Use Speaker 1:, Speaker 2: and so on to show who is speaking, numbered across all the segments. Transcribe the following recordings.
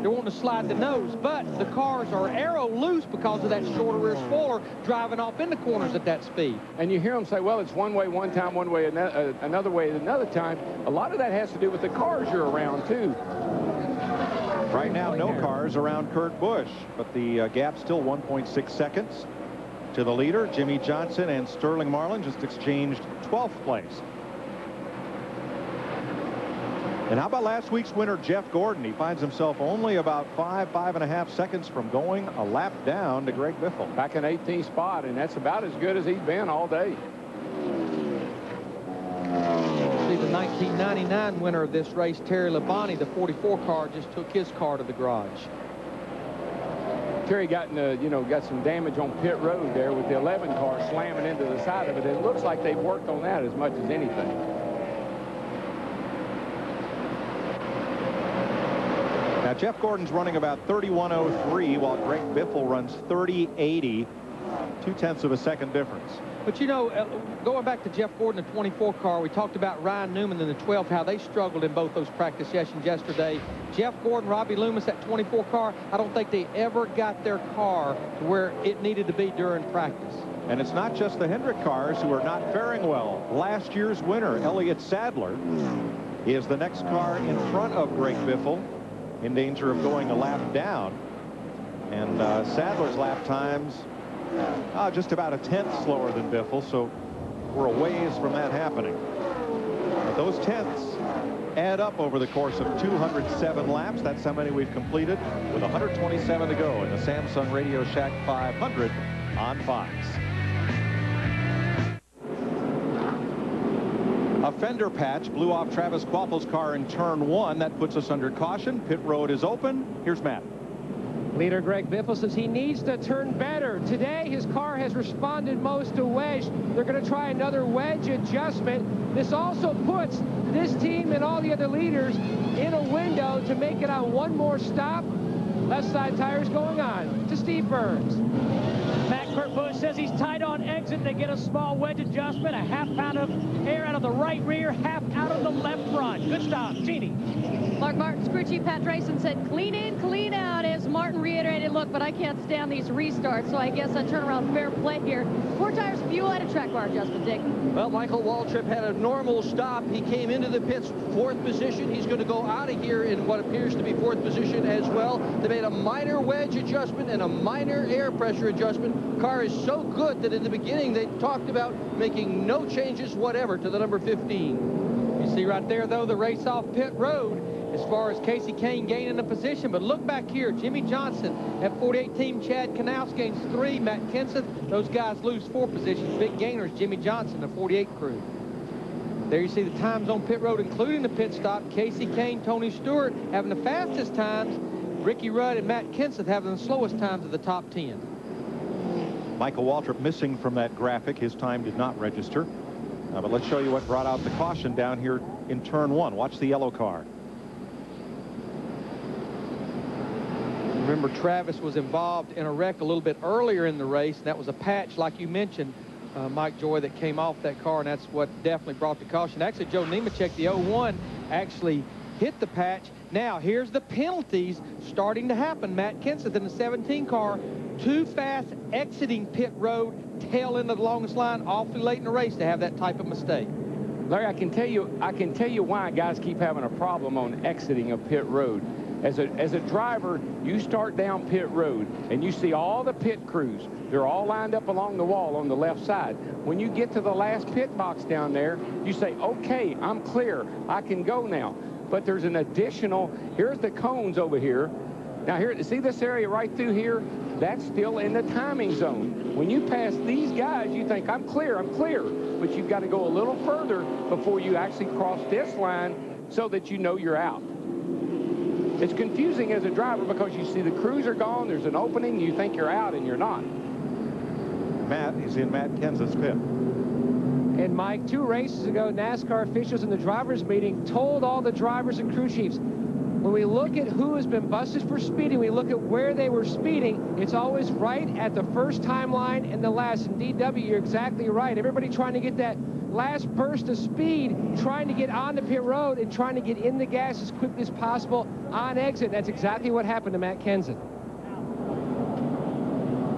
Speaker 1: they're wanting to slide the nose. But the cars are aero loose because of that shorter rear spoiler driving off in the corners at that speed.
Speaker 2: And you hear them say, well, it's one way one time, one way another way another time. A lot of that has to do with the cars you're around, too.
Speaker 3: Right now, no cars around Kurt Busch, but the gap still 1.6 seconds to the leader. Jimmy Johnson and Sterling Marlin just exchanged 12th place. And how about last week's winner, Jeff Gordon? He finds himself only about 5.5 seconds from going a lap down to Greg Biffle.
Speaker 2: Back in 18th spot, and that's about as good as he's been all day.
Speaker 1: See, the 1999 winner of this race, Terry Labonte, the 44 car, just took his car to the garage.
Speaker 2: Terry got got some damage on pit road there with the 11 car slamming into the side of it. It looks like they've worked on that as much as anything.
Speaker 3: Now, Jeff Gordon's running about 31.03, while Greg Biffle runs 30.80, 0.2 of a second difference.
Speaker 1: But, you know, going back to Jeff Gordon, the 24 car, we talked about Ryan Newman in the 12, how they struggled in both those practice sessions yesterday. Jeff Gordon, Robbie Loomis, that 24 car, I don't think they ever got their car to where it needed to be during practice.
Speaker 3: And it's not just the Hendrick cars who are not faring well. Last year's winner, Elliott Sadler, is the next car in front of Greg Biffle, in danger of going a lap down. And Sadler's lap times just about a 10th slower than Biffle, so we're a ways from that happening. But those tenths add up over the course of 207 laps. That's how many we've completed, with 127 to go in the Samsung Radio Shack 500 on Fox. A fender patch blew off Travis Quapple's car in turn 1. That puts us under caution. Pit road is open. Here's Matt.
Speaker 4: Leader Greg Biffle says he needs to turn better. Today, his car has responded most to wedge. They're going to try another wedge adjustment. This also puts this team and all the other leaders in a window to make it on one more stop. Left side tires going on to Steve Burns.
Speaker 5: Kurt Busch says he's tight on exit. They get a small wedge adjustment, a half pound of air out of the right rear, half out of the left front. Good stop, Jeannie.
Speaker 6: Mark Martin's crew chief Pat Drayson said clean in, clean out, as Martin reiterated, look, but I can't stand these restarts, so I guess I turn around fair play here. 4 tires, fuel, and a track bar adjustment, Dick.
Speaker 7: Well, Michael Waltrip had a normal stop. He came into the pits 4th position. He's going to go out of here in what appears to be 4th position as well. They made a minor wedge adjustment and a minor air pressure adjustment. Car is so good that in the beginning they talked about making no changes whatever to the number 15.
Speaker 1: You see right there, though, the race off pit road as far as Casey Kane gaining a position. But look back here, Jimmy Johnson at 48 team, Chad Knaus gains 3, Matt Kenseth, those guys lose 4 positions. Big gainers, Jimmy Johnson, the 48 crew. There you see the times on pit road, including the pit stop. Casey Kane, Tony Stewart having the fastest times. Ricky Rudd and Matt Kenseth having the slowest times of the top 10.
Speaker 3: Michael Waltrip missing from that graphic. His time did not register. But let's show you what brought out the caution down here in turn 1. Watch the yellow car.
Speaker 1: Remember, Travis was involved in a wreck a little bit earlier in the race. That was a patch, like you mentioned, Mike Joy, that came off that car, and that's what definitely brought the caution. Actually, Joe Nemechek, the 01, actually hit the patch. Now, here's the penalties starting to happen. Matt Kenseth in the 17 car, too fast exiting pit road, tail end of the longest line, awfully late in the race to have that type of mistake.
Speaker 2: Larry, I can tell you why guys keep having a problem on exiting a pit road. As a driver, you start down pit road and you see all the pit crews. They're all lined up along the wall on the left side. When you get to the last pit box down there, you say, okay, I'm clear. I can go now. But there's an additional, here's the cones over here. Now here, see this area right through here? That's still in the timing zone. When you pass these guys, you think, I'm clear. But you've got to go a little further before you actually cross this line so that you know you're out. It's confusing as a driver because you see the crews are gone, there's an opening, you think you're out, and you're not.
Speaker 3: Matt is in Matt Kenseth's pit.
Speaker 4: And Mike, 2 races ago, NASCAR officials in the drivers' meeting told all the drivers and crew chiefs, when we look at who has been busted for speeding, we look at where they were speeding, it's always right at the first timeline and the last. And DW, you're exactly right. Everybody trying to get that last burst of speed, trying to get on the pit road and trying to get in the gas as quickly as possible on exit. That's exactly what happened to Matt Kenseth.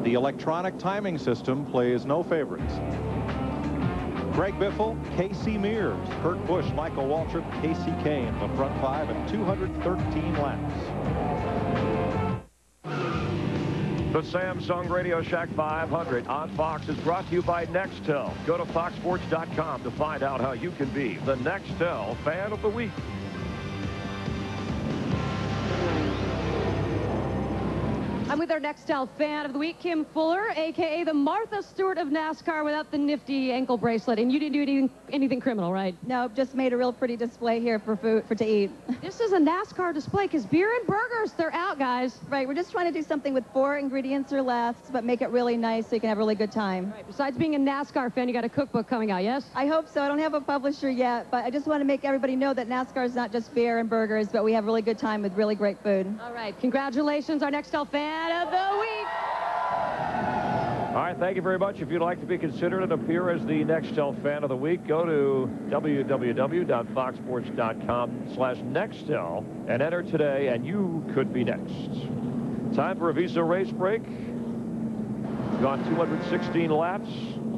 Speaker 3: The electronic timing system plays no favorites. Greg Biffle, Casey Mears, Kurt Busch, Michael Waltrip, Casey Kane, the front five at 213 laps.
Speaker 8: The Samsung Radio Shack 500 on Fox is brought to you by NEXtEL. Go to foxsports.com to find out how you can be the NEXtEL Fan of the Week.
Speaker 6: I'm with our NEXtEL Fan of the Week, Kim Fuller, a.k.a. the Martha Stewart of NASCAR without the nifty ankle bracelet. And you didn't do anything criminal, right?
Speaker 9: No, just made a real pretty display here for food to eat.
Speaker 6: This is a NASCAR display because beer and burgers, they're out, guys.
Speaker 9: Right, we're just trying to do something with 4 ingredients or less, but make it really nice so you can have a really good time.
Speaker 6: Right. Besides being a NASCAR fan, you got a cookbook coming out, yes?
Speaker 9: I hope so. I don't have a publisher yet, but I just want to make everybody know that NASCAR is not just beer and burgers, but we have really good time with really great food.
Speaker 6: All right, congratulations, our NEXtEL Fan of the Week.
Speaker 8: All right, thank you very much. If you'd like to be considered and appear as the NEXtEL Fan of the Week, go to www.foxsports.com/NEXtEL and enter today, and you could be next. Time for a Visa race break. Gone 216 laps.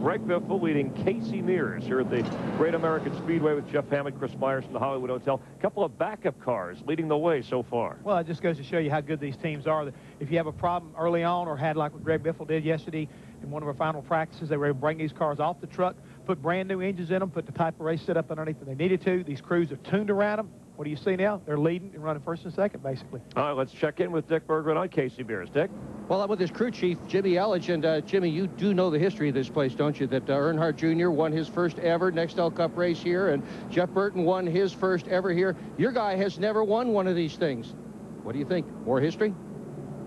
Speaker 8: Greg Biffle leading Casey Mears here at the Great American Speedway with Jeff Hammond, Chris Myers from the Hollywood Hotel. A couple of backup cars leading the way so far.
Speaker 10: Well, it just goes to show you how good these teams are. If you have a problem early on, or had like what Greg Biffle did yesterday in one of our final practices, they were able to bring these cars off the truck, put brand new engines in them, put the type of race set up underneath that they needed to. These crews have tuned around them. What do you see now? They're leading and running first and second, basically.
Speaker 8: All right, let's check in with Dick Bergman on Casey Mears. Dick?
Speaker 7: Well, I'm with his crew chief, Jimmy Elledge. And, Jimmy, you do know the history of this place, don't you? That Earnhardt Jr. won his first ever NEXtEL Cup race here, and Jeff Burton won his first ever here. Your guy has never won one of these things. What do you think? More history?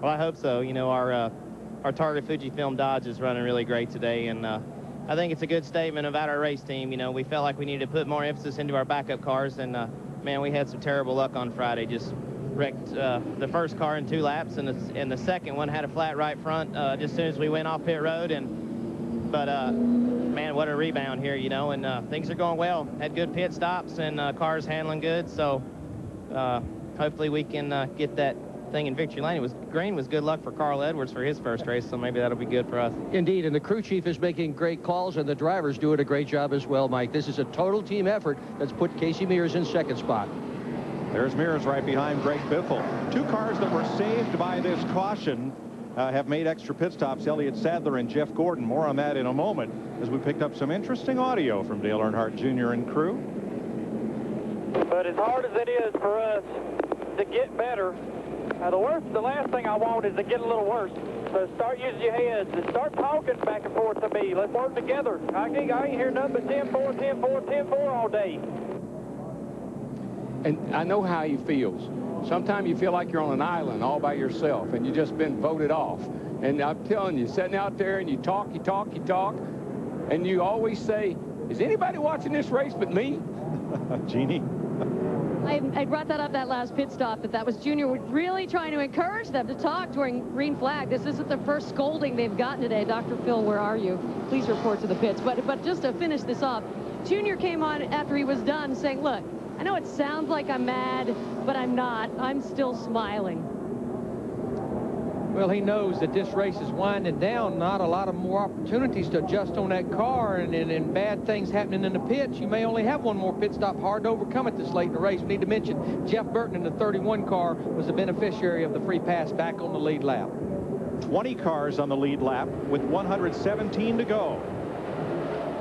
Speaker 11: Well, I hope so. You know, our Target Fujifilm Dodge is running really great today, and I think it's a good statement about our race team. You know, we felt like we needed to put more emphasis into our backup cars, and man, we had some terrible luck on Friday. Just wrecked the first car in 2 laps, and the second one had a flat right front just as soon as we went off pit road. But man, what a rebound here, you know, and things are going well. Had good pit stops, and cars handling good, so hopefully we can get that thing in victory lane. Green was good luck for Carl Edwards for his first race, so maybe that'll be good for us.
Speaker 7: Indeed, and the crew chief is making great calls, and the drivers doing a great job as well, Mike. This is a total team effort that's put Casey Mears in second spot.
Speaker 3: There's Mears right behind Greg Biffle. 2 cars that were saved by this caution have made extra pit stops. Elliott Sadler and Jeff Gordon. More on that in a moment as we picked up some interesting audio from Dale Earnhardt Jr. and crew.
Speaker 12: But as hard as it is for us to get better, the last thing I want is to get a little worse. So start using your heads and start talking back and forth to me. Let's work together. I ain't hear nothing but 10-4, 10-4, 10-4 all day.
Speaker 2: And I know how he feels. Sometimes you feel like you're on an island all by yourself and you've just been voted off. And I'm telling you, sitting out there and you talk, and you always say, is anybody watching this race but me?
Speaker 3: Jeannie?
Speaker 6: I brought that up that last pit stop, that was Junior really trying to encourage them to talk during green flag. This isn't the first scolding they've gotten today. Dr. Phil, where are you? Please report to the pits. But just to finish this off, Junior came on after he was done saying, look, I know it sounds like I'm mad, but I'm not. I'm still smiling.
Speaker 1: Well, he knows that this race is winding down. Not a lot of more opportunities to adjust on that car, and bad things happening in the pits. You may only have one more pit stop. Hard to overcome it this late in the race. We need to mention Jeff Burton in the 31 car was the beneficiary of the free pass back on the lead lap.
Speaker 3: 20 cars on the lead lap with 117 to go.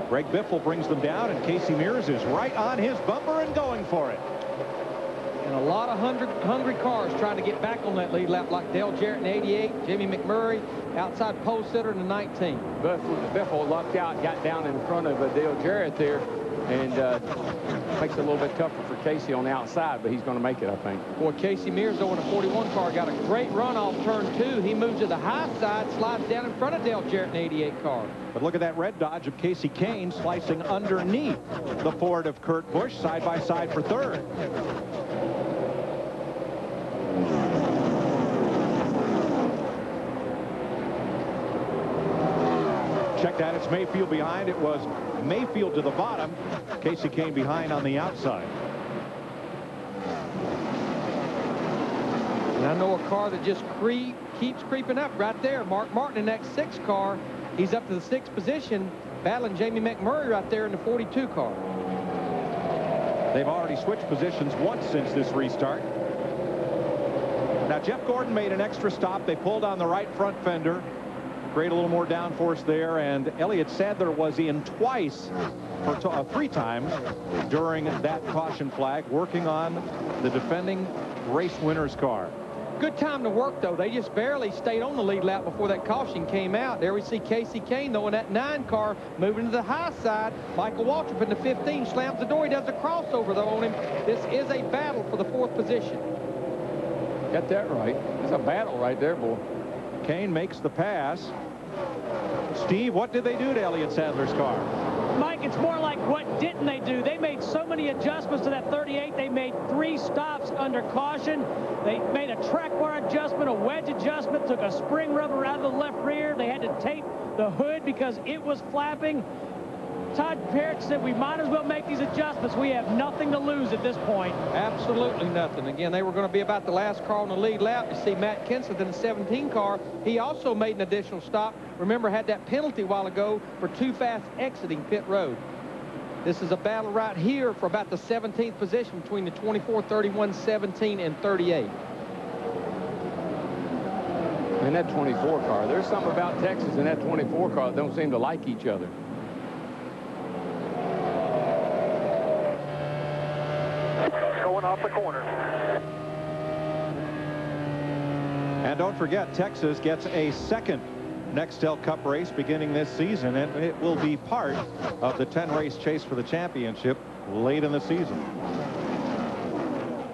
Speaker 3: Greg Biffle brings them down, and Casey Mears is right on his bumper and going for it.
Speaker 1: And a lot of hungry cars trying to get back on that lead lap, like Dale Jarrett in 88, Jimmy McMurray, outside pole sitter in the 19.
Speaker 2: Biffle lucked out, got down in front of Dale Jarrett there, and makes it a little bit tougher for Casey on the outside, but he's going to make it, I think.
Speaker 1: Boy, Casey Mears, though, in a 41 car, got a great run off turn 2. He moves to the high side, slides down in front of Dale Jarrett in 88 car.
Speaker 3: But look at that red Dodge of Casey Kane slicing underneath the Ford of Kurt Busch, side by side for third. Check that. It's Mayfield behind. It was Mayfield to the bottom. Casey Kane behind on the outside.
Speaker 1: And I know a car that just keeps creeping up right there. Mark Martin in that 6 car. He's up to the 6th position, battling Jamie McMurray right there in the 42 car.
Speaker 3: They've already switched positions once since this restart. Now, Jeff Gordon made an extra stop. They pulled on the right front fender. Create a little more downforce there, and Elliott Sadler was in twice for 3 times during that caution flag, working on the defending race winner's car.
Speaker 1: Good time to work, though. They just barely stayed on the lead lap before that caution came out. There we see Casey Kane, though, in that 9 car, moving to the high side. Michael Waltrip in the 15 slams the door. He does a crossover, though, on him. This is a battle for the 4th position.
Speaker 2: Got that right. It's a battle right there, boy.
Speaker 3: Kane makes the pass. Steve, what did they do to Elliott Sadler's car?
Speaker 5: Mike, it's more like what didn't they do? They made so many adjustments to that 38. They made 3 stops under caution. They made a track bar adjustment, a wedge adjustment, took a spring rubber out of the left rear. They had to tape the hood because it was flapping. Todd Parrott said we might as well make these adjustments. We have nothing to lose at this point.
Speaker 1: Absolutely nothing. Again, they were going to be about the last car on the lead lap. You see Matt Kenseth in the 17 car. He also made an additional stop. Remember, had that penalty a while ago for too fast exiting pit road. This is a battle right here for about the 17th position between the 24, 31, 17, and 38.
Speaker 2: And that 24 car, there's something about Texas and that 24 car that don't seem to like each other.
Speaker 12: Going off the corner.
Speaker 3: And don't forget, Texas gets a 2nd NEXtEL Cup race beginning this season, and it will be part of the 10-race chase for the championship late in the season.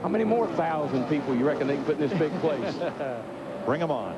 Speaker 2: How many more 1,000 people you reckon they can put in this big place?
Speaker 3: Bring them on.